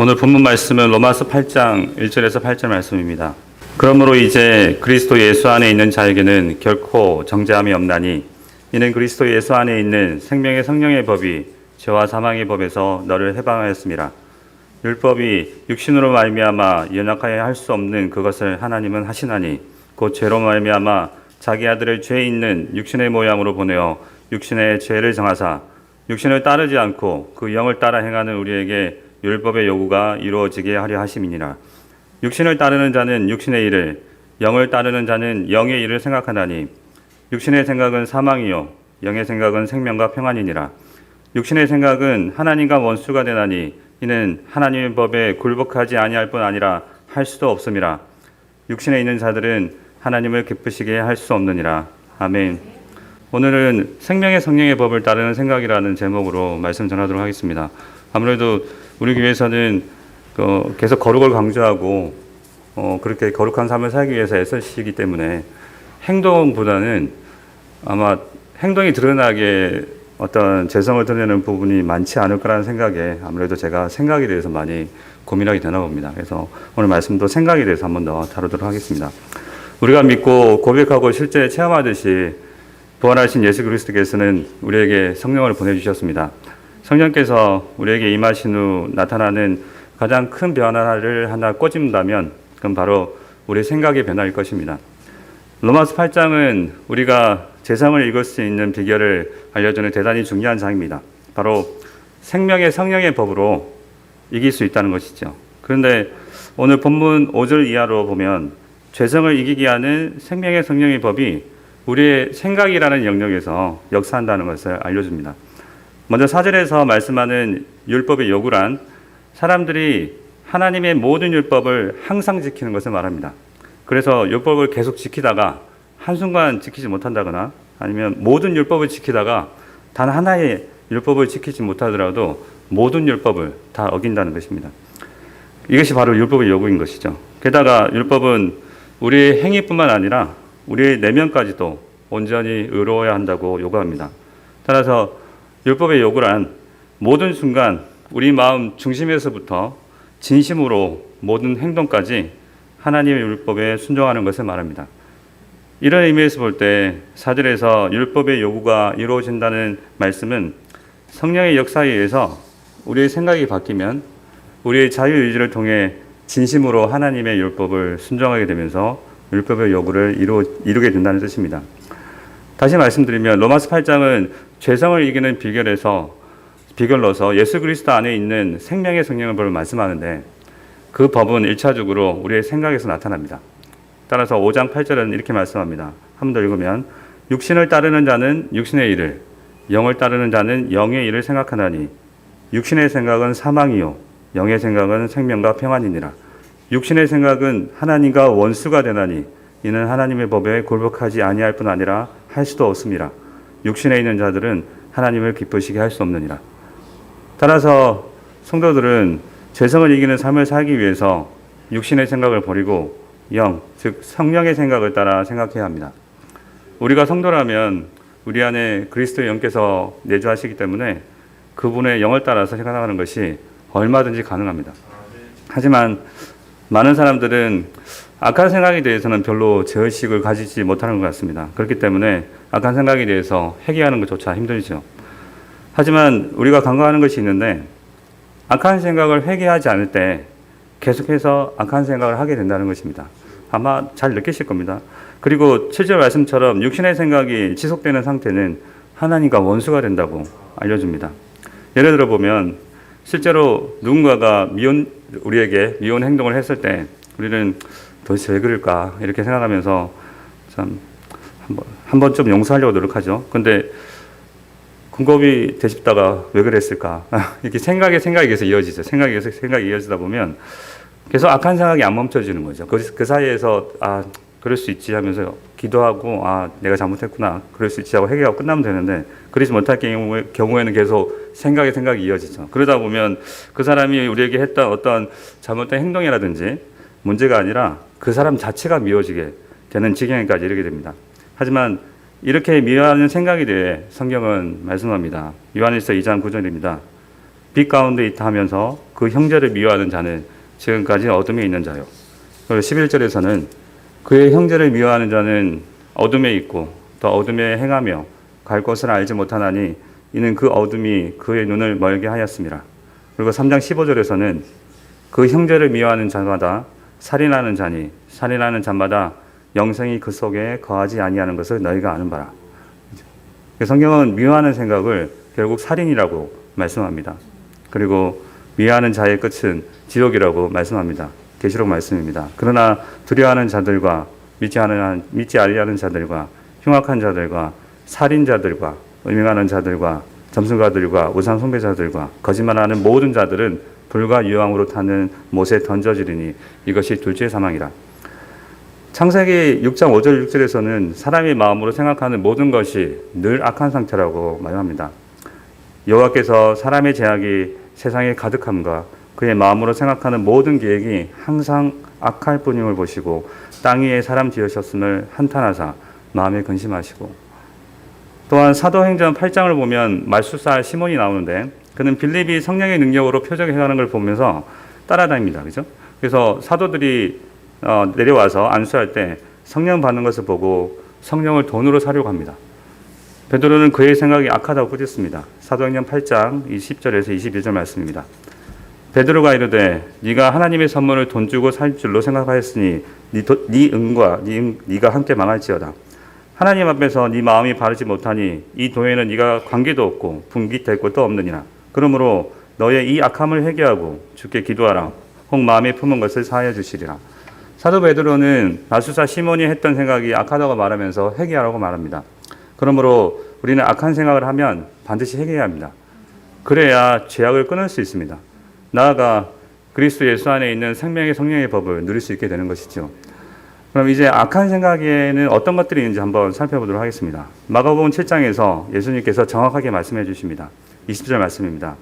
오늘 본문 말씀은 로마서 8장 1절에서 8절 말씀입니다. 그러므로 이제 그리스도 예수 안에 있는 자에게는 결코 정죄함이 없나니 이는 그리스도 예수 안에 있는 생명의 성령의 법이 죄와 사망의 법에서 너를 해방하였습니다. 율법이 육신으로 말미암아 연약하여 할 수 없는 그것을 하나님은 하시나니 곧 죄로 말미암아 자기 아들을 죄 있는 육신의 모양으로 보내어 육신의 죄를 정하사 육신을 따르지 않고 그 영을 따라 행하는 우리에게 율법의 요구가 이루어지게 하려 하심이니라. 육신을 따르는 자는 육신의 일을, 영을 따르는 자는 영의 일을 생각하나니 육신의 생각은 사망이요 영의 생각은 생명과 평안이니라. 육신의 생각은 하나님과 원수가 되나니 이는 하나님의 법에 굴복하지 아니할 뿐 아니라 할 수도 없음이라. 육신에 있는 자들은 하나님을 기쁘시게 할 수 없느니라. 아멘. 오늘은 생명의 성령의 법을 따르는 생각이라는 제목으로 말씀 전하도록 하겠습니다. 아무래도 우리 교회에서는 계속 거룩을 강조하고 그렇게 거룩한 삶을 살기 위해서 애쓰시기 때문에 행동보다는 아마 행동이 드러나게 어떤 재성을 드러내는 부분이 많지 않을 거라는 생각에 아무래도 제가 생각에 대해서 많이 고민하게 되나 봅니다. 그래서 오늘 말씀도 생각에 대해서 한번 더 다루도록 하겠습니다. 우리가 믿고 고백하고 실제 체험하듯이 부활하신 예수 그리스도께서는 우리에게 성령을 보내주셨습니다. 성령께서 우리에게 임하신 후 나타나는 가장 큰 변화를 하나 꽂은다면 그건 바로 우리 생각의 변화일 것입니다. 로마서 8장은 우리가 재성을 읽을 수 있는 비결을 알려주는 대단히 중요한 장입니다. 바로 생명의 성령의 법으로 이길 수 있다는 것이죠. 그런데 오늘 본문 5절 이하로 보면 죄성을 이기게 하는 생명의 성령의 법이 우리의 생각이라는 영역에서 역사한다는 것을 알려줍니다. 먼저 4절에서 말씀하는 율법의 요구란 사람들이 하나님의 모든 율법을 항상 지키는 것을 말합니다. 그래서 율법을 계속 지키다가 한순간 지키지 못한다거나 아니면 모든 율법을 지키다가 단 하나의 율법을 지키지 못하더라도 모든 율법을 다 어긴다는 것입니다. 이것이 바로 율법의 요구인 것이죠. 게다가 율법은 우리의 행위뿐만 아니라 우리의 내면까지도 온전히 의로워야 한다고 요구합니다. 따라서 율법의 요구란 모든 순간 우리 마음 중심에서부터 진심으로 모든 행동까지 하나님의 율법에 순종하는 것을 말합니다. 이런 의미에서 볼 때 4절에서 율법의 요구가 이루어진다는 말씀은 성령의 역사에 의해서 우리의 생각이 바뀌면 우리의 자유의지를 통해 진심으로 하나님의 율법을 순종하게 되면서 율법의 요구를 이루게 된다는 뜻입니다. 다시 말씀드리면 로마서 8장은 죄성을 이기는 비결로서 예수 그리스도 안에 있는 생명의 성령의 법을 말씀하는데 그 법은 1차적으로 우리의 생각에서 나타납니다. 따라서 5장 8절은 이렇게 말씀합니다. 한 번 더 읽으면 육신을 따르는 자는 육신의 일을, 영을 따르는 자는 영의 일을 생각하나니 육신의 생각은 사망이요 영의 생각은 생명과 평안이니라. 육신의 생각은 하나님과 원수가 되나니 이는 하나님의 법에 굴복하지 아니할 뿐 아니라 할 수도 없음이라. 육신에 있는 자들은 하나님을 기쁘시게 할 수 없느니라. 따라서 성도들은 죄성을 이기는 삶을 살기 위해서 육신의 생각을 버리고 영, 즉 성령의 생각을 따라 생각해야 합니다. 우리가 성도라면 우리 안에 그리스도의 영께서 내주하시기 때문에 그분의 영을 따라서 생각하는 것이 얼마든지 가능합니다. 하지만 많은 사람들은 악한 생각에 대해서는 별로 죄의식을 가지지 못하는 것 같습니다. 그렇기 때문에 악한 생각에 대해서 회개하는 것조차 힘들죠. 하지만 우리가 간과하는 것이 있는데 악한 생각을 회개하지 않을 때 계속해서 악한 생각을 하게 된다는 것입니다. 아마 잘 느끼실 겁니다. 그리고 7절 말씀처럼 육신의 생각이 지속되는 상태는 하나님과 원수가 된다고 알려줍니다. 예를 들어 보면 실제로 누군가가 우리에게 미운 행동을 했을 때 우리는 도대체 왜 그럴까 이렇게 생각하면서 참 한 번쯤 용서하려고 노력하죠. 근데 군겁이 되짚다가 왜 그랬을까 이렇게 생각이 계속 이어지죠. 생각이 이어지다 보면 계속 악한 생각이 안 멈춰지는 거죠. 그 사이에서 그럴 수 있지 하면서 기도하고 내가 잘못했구나 그럴 수 있지 하고 회개하고 끝나면 되는데 그러지 못할 경우에는 계속 생각이 이어지죠. 그러다 보면 그 사람이 우리에게 했던 어떤 잘못된 행동이라든지 문제가 아니라 그 사람 자체가 미워지게 되는 지경에까지 이르게 됩니다. 하지만 이렇게 미워하는 생각에 대해 성경은 말씀합니다. 요한일서 2장 9절입니다. 빛 가운데 있다 하면서 그 형제를 미워하는 자는 지금까지 어둠에 있는 자요. 그리고 11절에서는 그의 형제를 미워하는 자는 어둠에 있고 또 어둠에 행하며 갈 곳을 알지 못하나니 이는 그 어둠이 그의 눈을 멀게 하였습니다. 그리고 3장 15절에서는 그 형제를 미워하는 자마다 살인하는 자니 살인하는 자마다 영생이 그 속에 거하지 아니하는 것을 너희가 아는 바라. 성경은 미워하는 생각을 결국 살인이라고 말씀합니다. 그리고 미워하는 자의 끝은 지옥이라고 말씀합니다. 계시록 말씀입니다. 그러나 두려워하는 자들과 믿지 아니하는 자들과 흉악한 자들과 살인자들과 음행하는 자들과 점술가들과 우상 숭배자들과 거짓말하는 모든 자들은 불과 유황으로 타는 못에 던져지리니 이것이 둘째 사망이라. 창세기 6장 5절 6절에서는 사람의 마음으로 생각하는 모든 것이 늘 악한 상태라고 말합니다. 여호와께서 사람의 죄악이 세상에 가득함과 그의 마음으로 생각하는 모든 계획이 항상 악할 뿐임을 보시고 땅 위에 사람 지으셨음을 한탄하사 마음에 근심하시고. 또한 사도행전 8장을 보면 말술사 시몬이 나오는데 그는 빌립이 성령의 능력으로 표적해가는 걸 보면서 따라다닙니다. 그죠? 그래서 사도들이 내려와서 안수할 때 성령 받는 것을 보고 성령을 돈으로 사려고 합니다. 베드로는 그의 생각이 악하다고 꾸짖습니다. 사도행전 8장 20절에서 21절 말씀입니다. 베드로가 이르되 네가 하나님의 선물을 돈 주고 살 줄로 생각하였으니 네 응과 네가 함께 망할지어다. 하나님 앞에서 네 마음이 바르지 못하니 이 도에는 네가 관계도 없고 분깃될 것도 없느니라. 그러므로 너의 이 악함을 회개하고 주께 기도하라. 혹 마음에 품은 것을 사하여 주시리라. 사도 베드로는 마술사 시몬이 했던 생각이 악하다고 말하면서 회개하라고 말합니다. 그러므로 우리는 악한 생각을 하면 반드시 회개해야 합니다. 그래야 죄악을 끊을 수 있습니다. 나아가 그리스도 예수 안에 있는 생명의 성령의 법을 누릴 수 있게 되는 것이죠. 그럼 이제 악한 생각에는 어떤 것들이 있는지 한번 살펴보도록 하겠습니다. 마가복음 7장에서 예수님께서 정확하게 말씀해 주십니다. 20절 말씀입니다.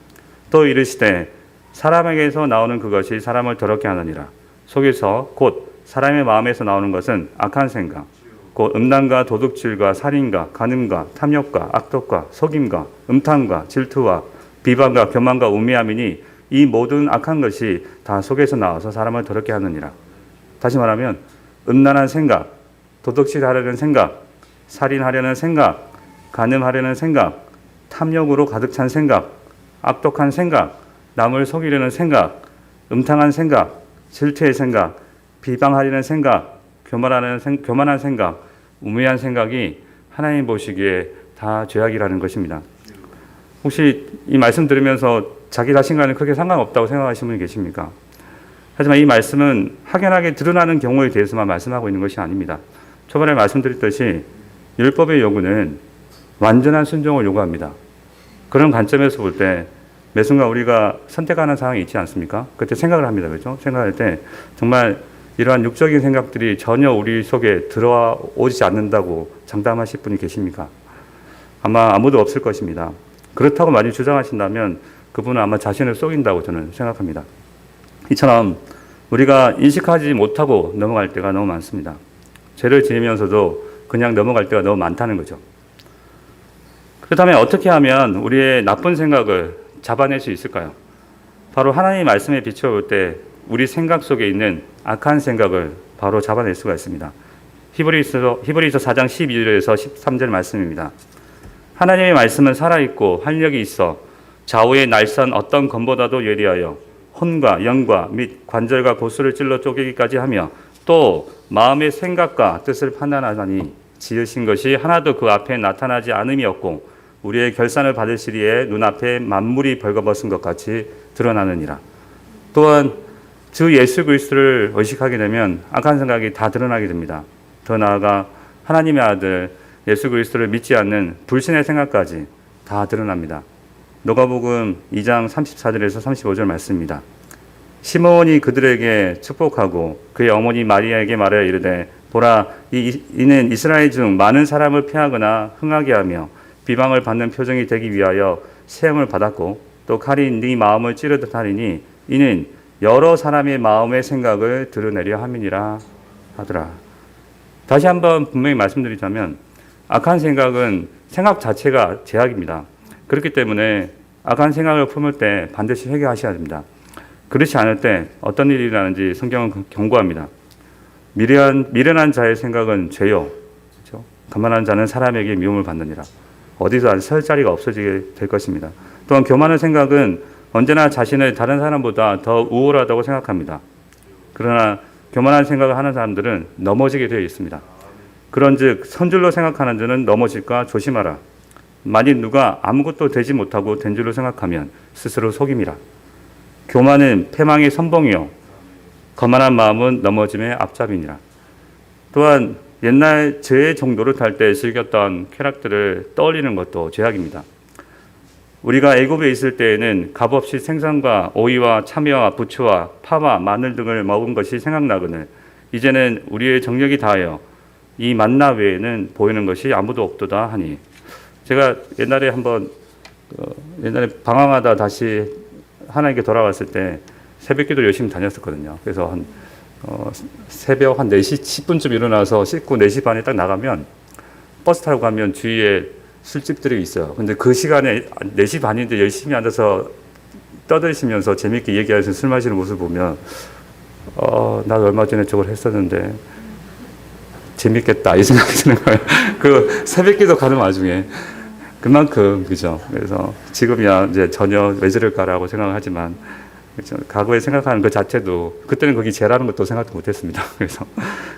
또 이르시되 사람에게서 나오는 그것이 사람을 더럽게 하느니라. 속에서 곧 사람의 마음에서 나오는 것은 악한 생각, 곧 음란과 도둑질과 살인과 간음과 탐욕과 악독과 속임과 음탕과 질투와 비방과 교만과 우매함이니 이 모든 악한 것이 다 속에서 나와서 사람을 더럽게 하느니라. 다시 말하면 음란한 생각, 도둑질하려는 생각, 살인하려는 생각, 간음하려는 생각, 탐욕으로 가득 찬 생각, 악독한 생각, 남을 속이려는 생각, 음탕한 생각, 질투의 생각, 비방하려는 생각, 교만한 생각, 우매한 생각이 하나님 보시기에 다 죄악이라는 것입니다. 혹시 이 말씀 들으면서 자기 자신과는 크게 상관없다고 생각하시는 분이 계십니까? 하지만 이 말씀은 확연하게 드러나는 경우에 대해서만 말씀하고 있는 것이 아닙니다. 초반에 말씀드렸듯이 율법의 요구는 완전한 순종을 요구합니다. 그런 관점에서 볼 때 매 순간 우리가 선택하는 상황이 있지 않습니까? 그때 생각을 합니다. 그렇죠? 생각할 때 정말 이러한 육적인 생각들이 전혀 우리 속에 들어와 오지 않는다고 장담하실 분이 계십니까? 아마 아무도 없을 것입니다. 그렇다고 많이 주장하신다면 그분은 아마 자신을 속인다고 저는 생각합니다. 이처럼 우리가 인식하지 못하고 넘어갈 때가 너무 많습니다. 죄를 지으면서도 그냥 넘어갈 때가 너무 많다는 거죠. 그렇다면 어떻게 하면 우리의 나쁜 생각을 잡아낼 수 있을까요? 바로 하나님의 말씀에 비춰볼 때 우리 생각 속에 있는 악한 생각을 바로 잡아낼 수가 있습니다. 히브리서 4장 12절에서 13절 말씀입니다. 하나님의 말씀은 살아있고 활력이 있어 좌우의 날선 어떤 검보다도 예리하여 혼과 영과 및 관절과 고수를 찔러 쪼개기까지 하며 또 마음의 생각과 뜻을 판단하다니 지으신 것이 하나도 그 앞에 나타나지 않음이 없고 우리의 결산을 받을 시리에 눈앞에 만물이 벌거벗은 것 같이 드러나느니라. 또한 주 예수 그리스도를 의식하게 되면 악한 생각이 다 드러나게 됩니다. 더 나아가 하나님의 아들 예수 그리스도를 믿지 않는 불신의 생각까지 다 드러납니다. 누가복음 2장 34절에서 35절 말씀입니다. 시몬이 그들에게 축복하고 그의 어머니 마리아에게 말하여 이르되 보라 이는 이스라엘 중 많은 사람을 피하거나 흥하게 하며 비방을 받는 표정이 되기 위하여 세움을 받았고 또 칼이 네 마음을 찌르듯 하리니 이는 여러 사람의 마음의 생각을 드러내려 함이니라 하더라. 다시 한번 분명히 말씀드리자면 악한 생각은 생각 자체가 죄악입니다. 그렇기 때문에 악한 생각을 품을 때 반드시 회개하셔야 됩니다. 그렇지 않을 때 어떤 일이 일어나는지 성경은 경고합니다. 미련한 자의 생각은 죄요. 그렇죠? 거만한 자는 사람에게 미움을 받느니라. 어디서 설 자리가 없어지게 될 것입니다. 또한 교만한 생각은 언제나 자신을 다른 사람보다 더 우월하다고 생각합니다. 그러나 교만한 생각을 하는 사람들은 넘어지게 되어 있습니다. 그런즉 선줄로 생각하는 자는 넘어질까 조심하라. 만일 누가 아무것도 되지 못하고 된 줄로 생각하면 스스로 속임이라. 교만은 패망의 선봉이요 거만한 마음은 넘어짐의 앞잡이니라. 또한 옛날 죄의 정도를 탈 때 즐겼던 쾌락들을 떠올리는 것도 죄악입니다. 우리가 애굽에 있을 때에는 값없이 생선과 오이와 참외와 부추와 파와 마늘 등을 먹은 것이 생각나거늘 이제는 우리의 정력이 다하여 이 만나 외에는 보이는 것이 아무도 없도다 하니. 제가 옛날에 방황하다 다시 하나님께 돌아왔을 때 새벽기도 열심히 다녔었거든요. 그래서 새벽 한 4시 10분쯤 일어나서 씻고 4시 반에 딱 나가면 버스 타고 가면 주위에 술집들이 있어요. 근데 그 시간에 4시 반인데 열심히 앉아서 떠드시면서 재밌게 얘기하면서 술 마시는 모습을 보면 나도 얼마 전에 저걸 했었는데 재밌겠다 이 생각이 드는 거예요. 그 새벽기도 가는 와중에 그만큼 그죠. 그래서 지금이야 이제 전혀 왜 저럴까라고 생각을 하지만 그렇죠. 과거에 생각하는 그 자체도 그때는 그게 죄라는 것도 생각도 못했습니다. 그래서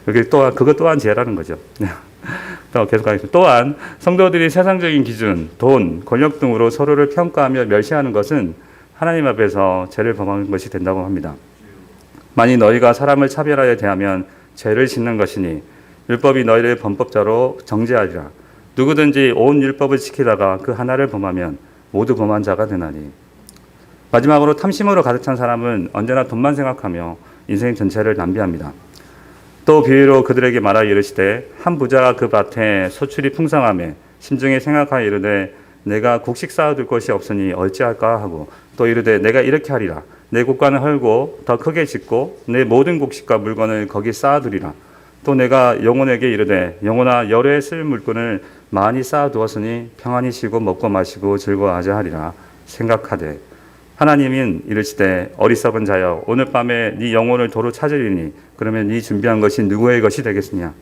그것 또한 죄라는 거죠. 또 계속 가겠습니다. 또한 성도들이 세상적인 기준, 돈, 권력 등으로 서로를 평가하며 멸시하는 것은 하나님 앞에서 죄를 범하는 것이 된다고 합니다. 만일 너희가 사람을 차별하여 대하면 죄를 짓는 것이니 율법이 너희를 범법자로 정죄하리라. 누구든지 온 율법을 지키다가 그 하나를 범하면 모두 범한 자가 되나니. 마지막으로 탐심으로 가득 찬 사람은 언제나 돈만 생각하며 인생 전체를 낭비합니다. 또 비유로 그들에게 말하여 이르시되 한 부자가 그 밭에 소출이 풍성하며 심중에 생각하여 이르되 내가 곡식 쌓아둘 것이 없으니 어찌할까 하고 또 이르되 내가 이렇게 하리라. 내 곡간을 헐고 더 크게 짓고 내 모든 곡식과 물건을 거기 쌓아두리라. 또 내가 영혼에게 이르되 영혼아 열에 쓸 물건을 많이 쌓아두었으니 평안히 쉬고 먹고 마시고 즐거워하자 하리라. 생각하되 하나님은 이르시되 어리석은 자여 오늘 밤에 네 영혼을 도로 찾으리니 그러면 네 준비한 것이 누구의 것이 되겠느냐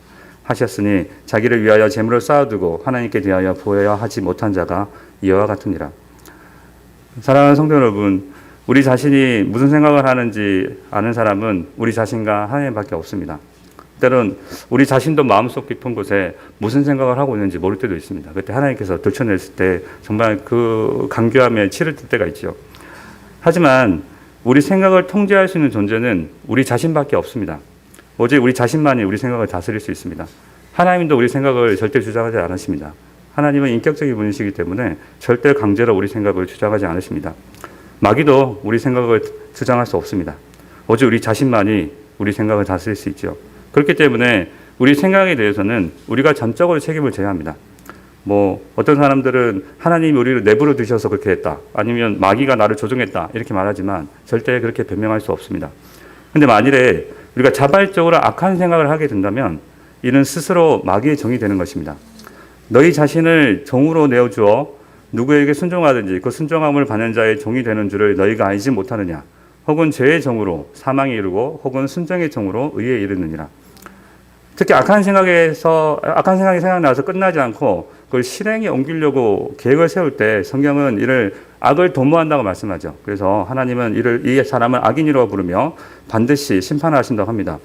하셨으니 자기를 위하여 재물을 쌓아두고 하나님께 대하여 보여야 하지 못한 자가 이와 같으니라. 사랑하는 성도 여러분, 우리 자신이 무슨 생각을 하는지 아는 사람은 우리 자신과 하나님밖에 없습니다. 때론 우리 자신도 마음속 깊은 곳에 무슨 생각을 하고 있는지 모를 때도 있습니다. 그때 하나님께서 들춰냈을 때 정말 그 간교함에 치를 때가 있죠. 하지만 우리 생각을 통제할 수 있는 존재는 우리 자신밖에 없습니다. 오직 우리 자신만이 우리 생각을 다스릴 수 있습니다. 하나님도 우리 생각을 절대 주장하지 않으십니다. 하나님은 인격적인 분이시기 때문에 절대 강제로 우리 생각을 주장하지 않으십니다. 마귀도 우리 생각을 주장할 수 없습니다. 오직 우리 자신만이 우리 생각을 다스릴 수 있죠. 그렇기 때문에 우리 생각에 대해서는 우리가 전적으로 책임을 져야 합니다. 어떤 사람들은 하나님이 우리를 내버려 두셔서 그렇게 했다. 아니면 마귀가 나를 조종했다. 이렇게 말하지만 절대 그렇게 변명할 수 없습니다. 근데 만일에 우리가 자발적으로 악한 생각을 하게 된다면 이는 스스로 마귀의 종이 되는 것입니다. 너희 자신을 종으로 내어주어 누구에게 순종하든지 그 순종함을 받는 자의 종이 되는 줄을 너희가 알지 못하느냐. 혹은 죄의 종으로 사망에 이르고 혹은 순종의 종으로 의에 이르느니라. 특히 악한 생각이 생각나서 끝나지 않고 그걸 실행에 옮기려고 계획을 세울 때 성경은 이를 악을 도모한다고 말씀하죠. 그래서 하나님은 이 사람을 악인이라고 부르며 반드시 심판하신다고 합니다.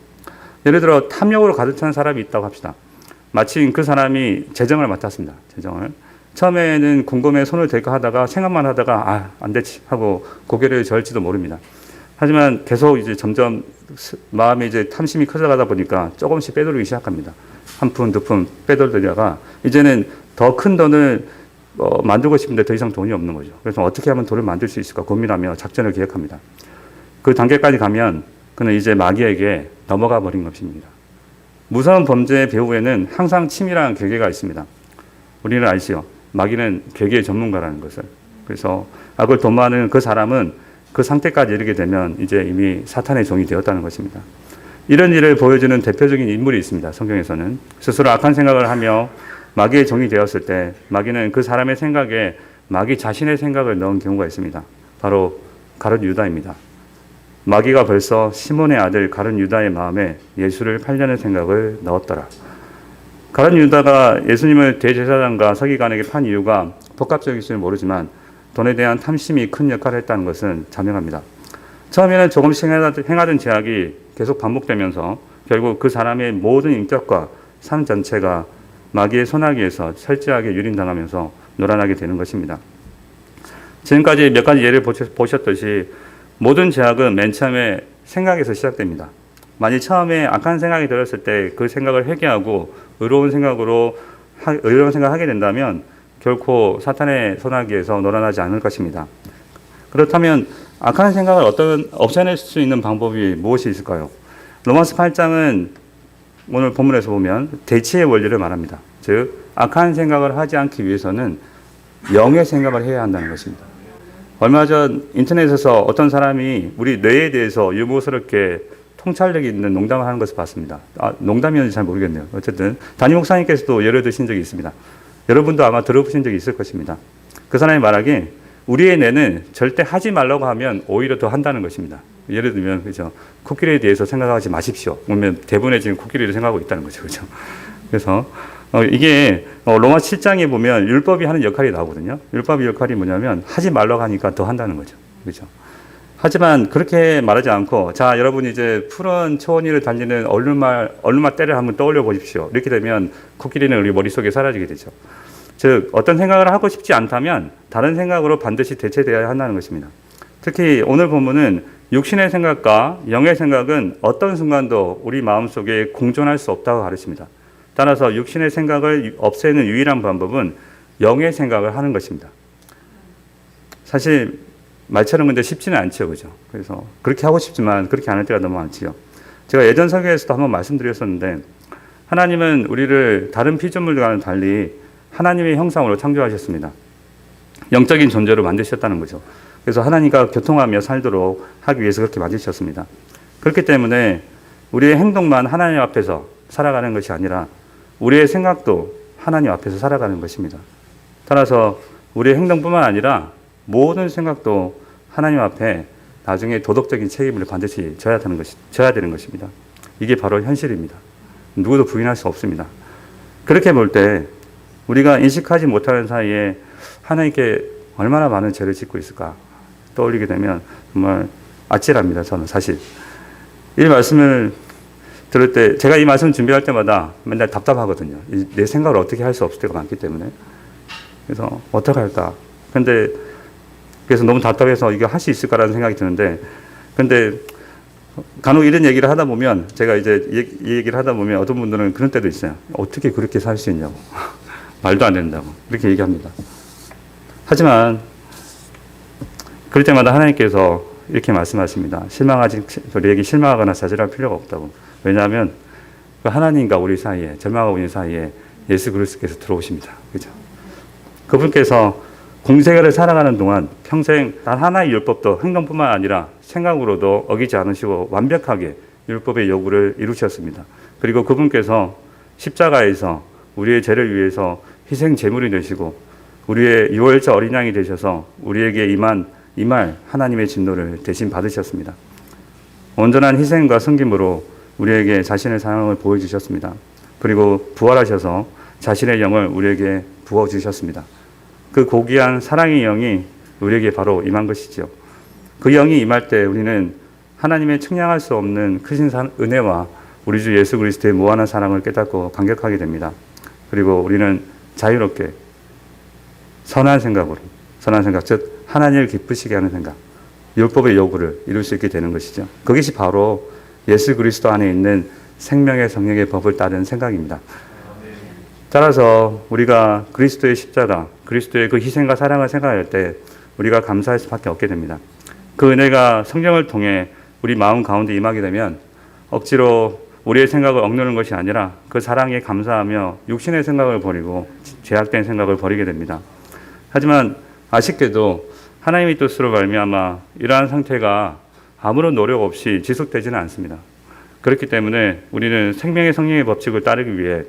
예를 들어 탐욕으로 가득 찬 사람이 있다고 합시다. 마침 그 사람이 재정을 맡았습니다. 재정을. 처음에는 궁금해 손을 댈까 하다가 생각만 하다가 안 되지 하고 고개를 저을지도 모릅니다. 하지만 계속 이제 점점 마음에 이제 탐심이 커져가다 보니까 조금씩 빼돌리기 시작합니다. 한 푼, 두 푼 빼돌리다가 이제는 더 큰 돈을 만들고 싶은데 더 이상 돈이 없는 거죠. 그래서 어떻게 하면 돈을 만들 수 있을까 고민하며 작전을 기획합니다. 그 단계까지 가면 그는 이제 마귀에게 넘어가 버린 것입니다. 무서운 범죄의 배후에는 항상 치밀한 계계가 있습니다. 우리는 알지요. 마귀는 계계의 전문가라는 것을. 그래서 악을 도모하는 그 사람은 그 상태까지 이르게 되면 이제 이미 사탄의 종이 되었다는 것입니다. 이런 일을 보여주는 대표적인 인물이 있습니다. 성경에서는 스스로 악한 생각을 하며 마귀의 종이 되었을 때 마귀는 그 사람의 생각에 마귀 자신의 생각을 넣은 경우가 있습니다. 바로 가룟 유다입니다. 마귀가 벌써 시몬의 아들 가룟 유다의 마음에 예수를 팔려는 생각을 넣었더라. 가룟 유다가 예수님을 대제사장과 서기관에게 판 이유가 복합적일지는 모르지만 돈에 대한 탐심이 큰 역할을 했다는 것은 자명합니다. 처음에는 조금씩 행하던 죄악이 계속 반복되면서 결국 그 사람의 모든 인격과 삶 전체가 마귀의 손아귀에서 철저하게 유린당하면서 노란하게 되는 것입니다. 지금까지 몇 가지 예를 보셨듯이 모든 죄악은 맨 처음에 생각에서 시작됩니다. 만약 처음에 악한 생각이 들었을 때 그 생각을 회개하고 의로운 생각을 하게 된다면 결코 사탄의 손아귀에서 놀아나지 않을 것입니다. 그렇다면 악한 생각을 없애낼 수 있는 방법이 무엇이 있을까요? 로마서 8장은 오늘 본문에서 보면 대치의 원리를 말합니다. 즉 악한 생각을 하지 않기 위해서는 영의 생각을 해야 한다는 것입니다. 얼마 전 인터넷에서 어떤 사람이 우리 뇌에 대해서 유머스럽게 통찰력 있는 농담을 하는 것을 봤습니다. 농담이었는지 잘 모르겠네요. 어쨌든 담임 목사님께서도 예를 드신 적이 있습니다. 여러분도 아마 들어보신 적이 있을 것입니다. 그 사람이 말하기에 우리의 뇌는 절대 하지 말라고 하면 오히려 더 한다는 것입니다. 예를 들면 그죠, 코끼리에 대해서 생각하지 마십시오. 그러면 대부분의 지금 코끼리를 생각하고 있다는 거죠, 그렇죠? 그래서 이게 로마 7장에 보면 율법이 하는 역할이 나오거든요. 율법의 역할이 뭐냐면 하지 말라고 하니까 더 한다는 거죠, 그렇죠? 하지만 그렇게 말하지 않고 자 여러분 이제 푸른 초원 위를 달리는 얼룩말 떼를 한번 떠올려 보십시오. 이렇게 되면 코끼리는 우리 머릿속에 사라지게 되죠. 즉 어떤 생각을 하고 싶지 않다면 다른 생각으로 반드시 대체되어야 한다는 것입니다. 특히 오늘 본문은 육신의 생각과 영의 생각은 어떤 순간도 우리 마음속에 공존할 수 없다고 가르칩니다. 따라서 육신의 생각을 없애는 유일한 방법은 영의 생각을 하는 것입니다. 사실 말처럼 근데 쉽지는 않죠, 그죠? 그래서 그렇게 하고 싶지만 그렇게 안 할 때가 너무 많지요. 제가 예전 설교에서도 한번 말씀드렸었는데 하나님은 우리를 다른 피조물과는 달리 하나님의 형상으로 창조하셨습니다. 영적인 존재로 만드셨다는 거죠. 그래서 하나님과 교통하며 살도록 하기 위해서 그렇게 만드셨습니다. 그렇기 때문에 우리의 행동만 하나님 앞에서 살아가는 것이 아니라 우리의 생각도 하나님 앞에서 살아가는 것입니다. 따라서 우리의 행동뿐만 아니라 모든 생각도 하나님 앞에 나중에 도덕적인 책임을 반드시 져야 되는 것입니다. 이게 바로 현실입니다. 누구도 부인할 수 없습니다. 그렇게 볼 때 우리가 인식하지 못하는 사이에 하나님께 얼마나 많은 죄를 짓고 있을까 떠올리게 되면 정말 아찔합니다. 저는 사실 이 말씀을 들을 때 제가 이 말씀 준비할 때마다 맨날 답답하거든요. 내 생각을 어떻게 할 수 없을 때가 많기 때문에 그래서 어떻게 할까? 그래서 너무 답답해서 이거 할 수 있을까라는 생각이 드는데 근데 간혹 이런 얘기를 하다 보면 제가 이제 이 얘기를 하다 보면 어떤 분들은 그런 때도 있어요. 어떻게 그렇게 살 수 있냐고 말도 안 된다고 그렇게 얘기합니다. 하지만 그럴 때마다 하나님께서 이렇게 말씀하십니다. 우리에게 실망하거나 좌절할 필요가 없다고. 왜냐하면 그 하나님과 우리 사이에 절망하고 있는 사이에 예수 그리스도께서 들어오십니다. 그죠? 그분께서 공생애를 살아가는 동안 평생 단 하나의 율법도 행동뿐만 아니라 생각으로도 어기지 않으시고 완벽하게 율법의 요구를 이루셨습니다. 그리고 그분께서 십자가에서 우리의 죄를 위해서 희생 제물이 되시고 우리의 유월절 어린 양이 되셔서 우리에게 임할 하나님의 진노를 대신 받으셨습니다. 온전한 희생과 섬김으로 우리에게 자신의 사랑을 보여주셨습니다. 그리고 부활하셔서 자신의 영을 우리에게 부어주셨습니다. 그 고귀한 사랑의 영이 우리에게 바로 임한 것이죠. 그 영이 임할 때 우리는 하나님의 측량할 수 없는 크신 은혜와 우리 주 예수 그리스도의 무한한 사랑을 깨닫고 감격하게 됩니다. 그리고 우리는 자유롭게 선한 생각, 즉 하나님을 기쁘시게 하는 생각, 율법의 요구를 이룰 수 있게 되는 것이죠. 그것이 바로 예수 그리스도 안에 있는 생명의 성령의 법을 따르는 생각입니다. 따라서 우리가 그리스도의 십자가, 그리스도의 그 희생과 사랑을 생각할 때 우리가 감사할 수밖에 없게 됩니다. 그 은혜가 성령을 통해 우리 마음 가운데 임하게 되면 억지로 우리의 생각을 억누르는 것이 아니라 그 사랑에 감사하며 육신의 생각을 버리고 죄악된 생각을 버리게 됩니다. 하지만 아쉽게도 하나님의 뜻으로 말미암아 이러한 상태가 아무런 노력 없이 지속되지는 않습니다. 그렇기 때문에 우리는 생명의 성령의 법칙을 따르기 위해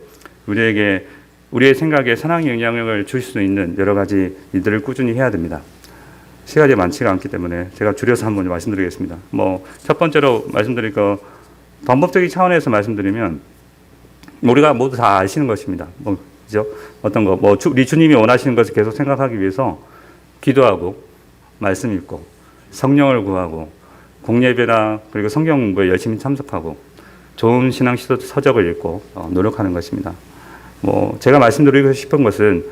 우리에게 우리의 생각에 선한 영향력을 줄 수 있는 여러 가지 일들을 꾸준히 해야 됩니다. 시간이 많지가 않기 때문에 제가 줄여서 한번 말씀드리겠습니다. 첫 번째로 말씀드릴 거, 방법적인 차원에서 말씀드리면, 우리가 모두 다 아시는 것입니다. 그죠? 어떤 거, 우리 주님이 원하시는 것을 계속 생각하기 위해서 기도하고, 말씀 읽고, 성령을 구하고, 공예배나 그리고 성경 공부에 열심히 참석하고, 좋은 신앙 서적을 읽고, 노력하는 것입니다. 제가 말씀드리고 싶은 것은,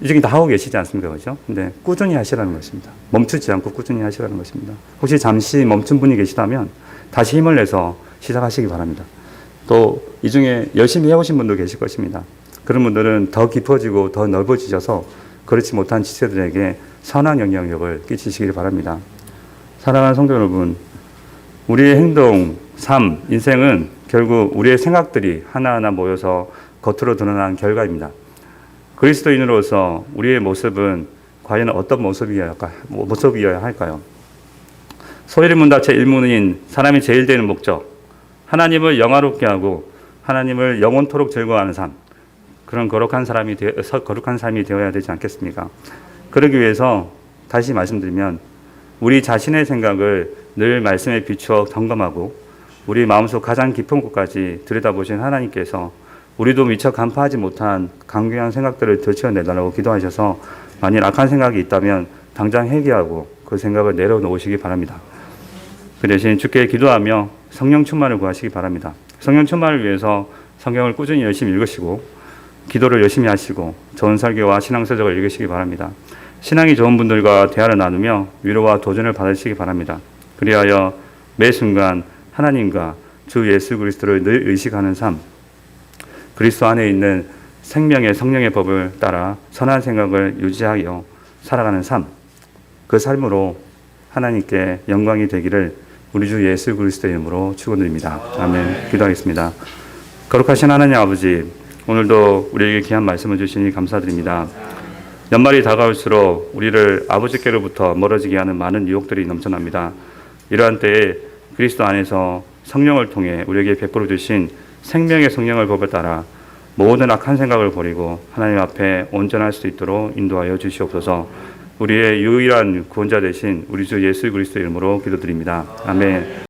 이쪽이 다 하고 계시지 않습니까? 그죠? 근데 꾸준히 하시라는 것입니다. 멈추지 않고 꾸준히 하시라는 것입니다. 혹시 잠시 멈춘 분이 계시다면 다시 힘을 내서 시작하시기 바랍니다. 또 이 중에 열심히 해오신 분도 계실 것입니다. 그런 분들은 더 깊어지고 더 넓어지셔서 그렇지 못한 지체들에게 선한 영향력을 끼치시길 바랍니다. 사랑하는 성도 여러분, 우리의 행동, 삶, 인생은 결국 우리의 생각들이 하나하나 모여서 겉으로 드러난 결과입니다. 그리스도인으로서 우리의 모습은 과연 어떤 모습이어야 할까요? 소위문답 제1문인 사람이 제일 되는 목적, 하나님을 영화롭게 하고 하나님을 영원토록 즐거워하는 삶, 그런 거룩한 삶이 되어야 되지 않겠습니까? 그러기 위해서 다시 말씀드리면 우리 자신의 생각을 늘 말씀에 비추어 점검하고 우리 마음속 가장 깊은 곳까지 들여다보신 하나님께서 우리도 미처 간파하지 못한 강경한 생각들을 들춰내달라고 기도하셔서 만일 악한 생각이 있다면 당장 회개하고 그 생각을 내려놓으시기 바랍니다. 그 대신 주께 기도하며 성령 충만을 구하시기 바랍니다. 성령 충만을 위해서 성경을 꾸준히 열심히 읽으시고 기도를 열심히 하시고 좋은 설교와 신앙서적을 읽으시기 바랍니다. 신앙이 좋은 분들과 대화를 나누며 위로와 도전을 받으시기 바랍니다. 그리하여 매 순간 하나님과 주 예수 그리스도를 늘 의식하는 삶, 그리스도 안에 있는 생명의 성령의 법을 따라 선한 생각을 유지하여 살아가는 삶, 그 삶으로 하나님께 영광이 되기를 우리 주 예수 그리스도의 이름으로 축원드립니다. 아멘. 기도하겠습니다. 거룩하신 하나님 아버지, 오늘도 우리에게 귀한 말씀을 주시니 감사드립니다. 연말이 다가올수록 우리를 아버지께로부터 멀어지게 하는 많은 유혹들이 넘쳐납니다. 이러한 때에 그리스도 안에서 성령을 통해 우리에게 베풀어 주신 생명의 성령을 법을 따라 모든 악한 생각을 버리고 하나님 앞에 온전할 수 있도록 인도하여 주시옵소서. 우리의 유일한 구원자 되신 우리 주 예수 그리스도의 이름으로 기도드립니다. 아멘.